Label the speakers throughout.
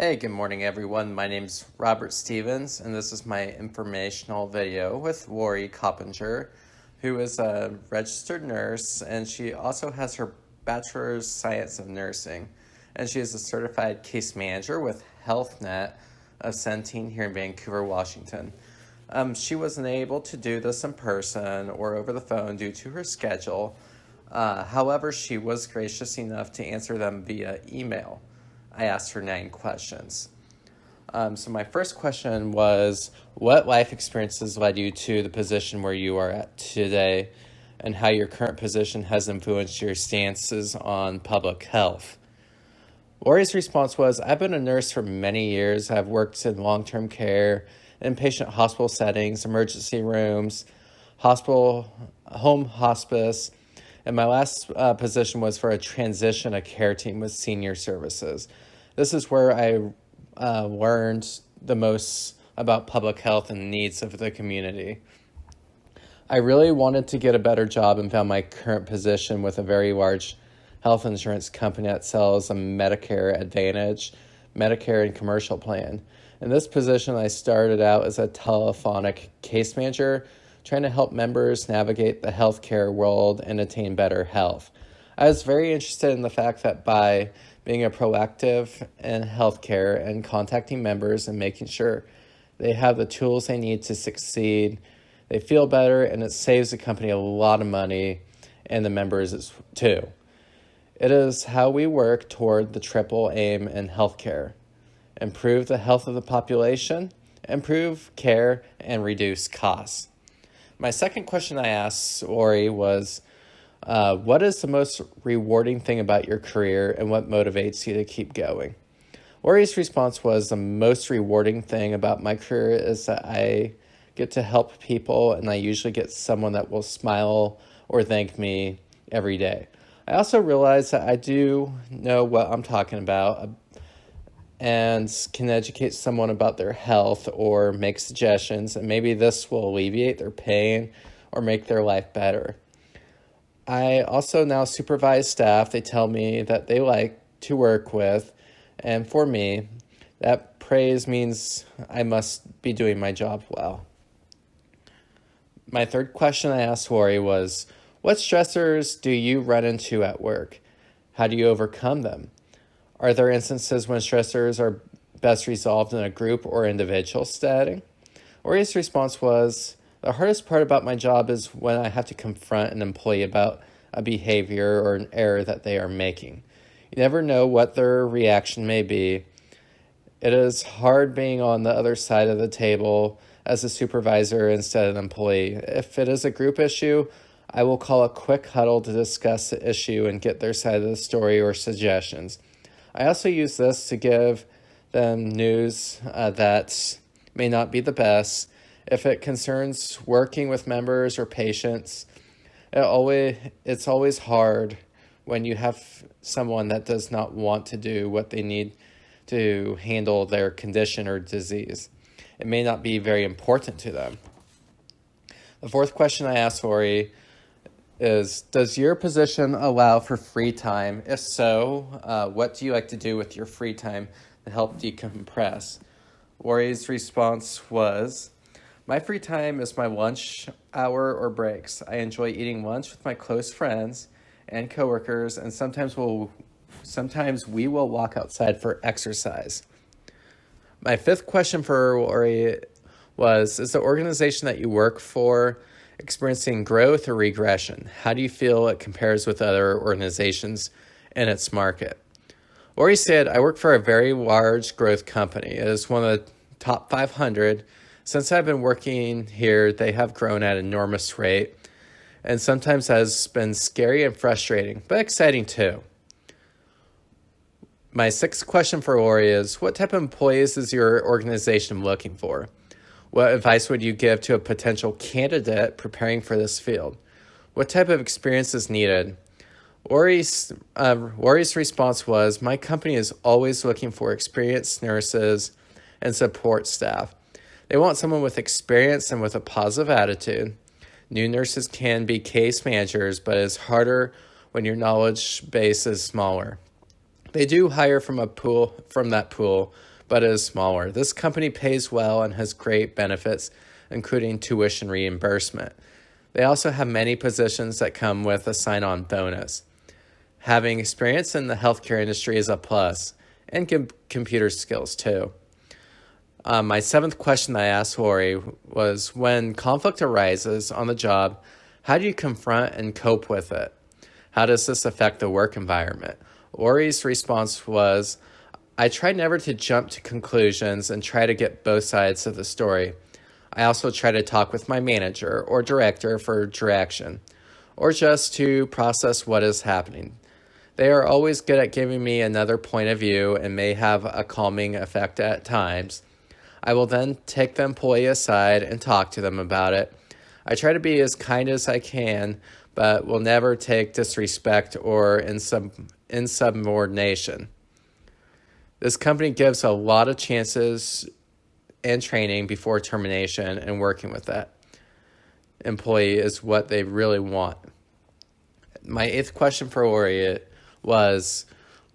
Speaker 1: Hey, good morning everyone. My name's Robert Stevens, and this is my informational video with Laurie Coppinger, who is a registered nurse, and she also has her Bachelor's Science of Nursing, and she is a certified case manager with HealthNet of Centene here in Vancouver, Washington. She wasn't able to do this in person or over the phone due to her schedule. However, she was gracious enough to answer them via email. I asked her 9 questions. So my first question was, what life experiences led you to the position where you are at today, and how your current position has influenced your stances on public health? Laurie's response was, I've been a nurse for many years. I've worked in long-term care, inpatient hospital settings, emergency rooms, hospital, home hospice, and my last position was for a transition of care team with senior services. This is where I learned the most about public health and the needs of the community. I really wanted to get a better job and found my current position with a very large health insurance company that sells a Medicare Advantage, Medicare, and commercial plan. In this position, I started out as a telephonic case manager, trying to help members navigate the healthcare world and attain better health. I was very interested in the fact that by being a proactive in healthcare and contacting members and making sure they have the tools they need to succeed, they feel better, and it saves the company a lot of money and the members too. It is how we work toward the triple aim in healthcare: improve the health of the population, improve care, and reduce costs. My second question I asked Laurie was, what is the most rewarding thing about your career and what motivates you to keep going? Laurie's response was, the most rewarding thing about my career is that I get to help people, and I usually get someone that will smile or thank me every day. I also realized that I do know what I'm talking about and can educate someone about their health or make suggestions, and maybe this will alleviate their pain or make their life better. I also now supervise staff they tell me that they like to work with, and for me, that praise means I must be doing my job well. My third question I asked Laurie was, what stressors do you run into at work? How do you overcome them? Are there instances when stressors are best resolved in a group or individual setting? Laurie's response was, the hardest part about my job is when I have to confront an employee about a behavior or an error that they are making. You never know what their reaction may be. It is hard being on the other side of the table as a supervisor instead of an employee. If it is a group issue, I will call a quick huddle to discuss the issue and get their side of the story or suggestions. I also use this to give them news that may not be the best. If it concerns working with members or patients, it's always hard when you have someone that does not want to do what they need to handle their condition or disease. It may not be very important to them. The fourth question I asked Laurie is, does your position allow for free time? If so, what do you like to do with your free time to help decompress? Laurie's response was, my free time is my lunch hour or breaks. I enjoy eating lunch with my close friends and coworkers, and sometimes we will walk outside for exercise. My fifth question for Laurie was, is the organization that you work for experiencing growth or regression? How do you feel it compares with other organizations in its market? Laurie said, I work for a very large growth company. It is one of the top 500. Since I've been working here, they have grown at an enormous rate, and sometimes has been scary and frustrating, but exciting too. My sixth question for Laurie is, what type of employees is your organization looking for? What advice would you give to a potential candidate preparing for this field? What type of experience is needed? Laurie's response was, my company is always looking for experienced nurses and support staff. They want someone with experience and with a positive attitude. New nurses can be case managers, but it's harder when your knowledge base is smaller. They do hire from that pool, but it is smaller. This company pays well and has great benefits, including tuition reimbursement. They also have many positions that come with a sign-on bonus. Having experience in the healthcare industry is a plus, and computer skills too. My seventh question I asked Laurie was, when conflict arises on the job, how do you confront and cope with it? How does this affect the work environment? Laurie's response was, I try never to jump to conclusions and try to get both sides of the story. I also try to talk with my manager or director for direction, or just to process what is happening. They are always good at giving me another point of view and may have a calming effect at times. I will then take the employee aside and talk to them about it. I try to be as kind as I can, but will never take disrespect or insubordination. This company gives a lot of chances and training before termination, and working with that employee is what they really want. My eighth question for Laurie was,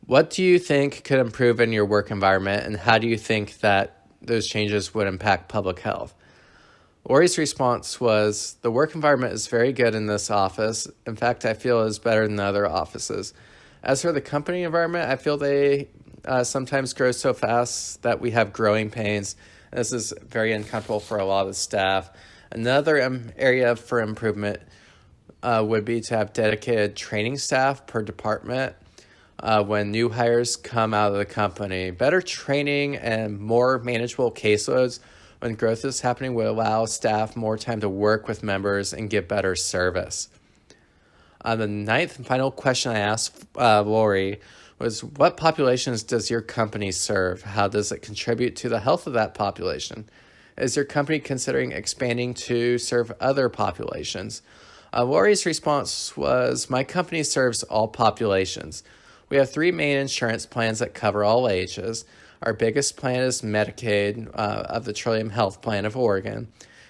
Speaker 1: what do you think could improve in your work environment, and how do you think that those changes would impact public health? Laurie's response was, the work environment is very good in this office. In fact, I feel it is better than other offices. As for the company environment, I feel they sometimes grow so fast that we have growing pains. This is very uncomfortable for a lot of the staff. Another area for improvement would be to have dedicated training staff per department when new hires come out of the company. Better training and more manageable caseloads when growth is happening would allow staff more time to work with members and give better service. The ninth and final question I asked Laurie was, what populations does your company serve? How does it contribute to the health of that population? Is your company considering expanding to serve other populations? Laurie's response was, my company serves all populations. We have 3 main insurance plans that cover all ages. Our biggest plan is Medicaid of the Trillium Health Plan of Oregon.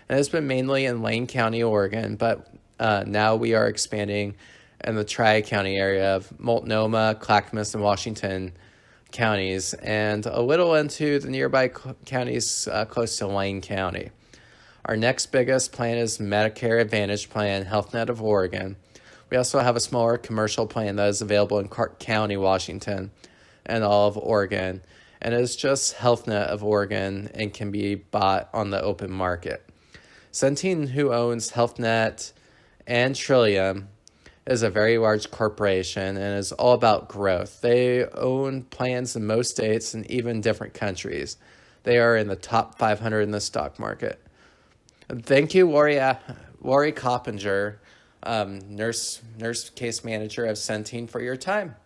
Speaker 1: It has been mainly in Lane County, Oregon, but now we are expanding in the Tri-County area of Multnomah, Clackamas, and Washington counties, and a little into the nearby counties close to Lane County. Our next biggest plan is Medicare Advantage Plan, HealthNet of Oregon. We also have a smaller commercial plan that is available in Clark County, Washington, and all of Oregon, and it is just HealthNet of Oregon and can be bought on the open market. Centene, who owns HealthNet and Trillium, is a very large corporation and is all about growth. They own plans in most states and even different countries. They are in the top 500 in the stock market. Thank you, Laurie Coppinger, nurse case manager of Centene, for your time.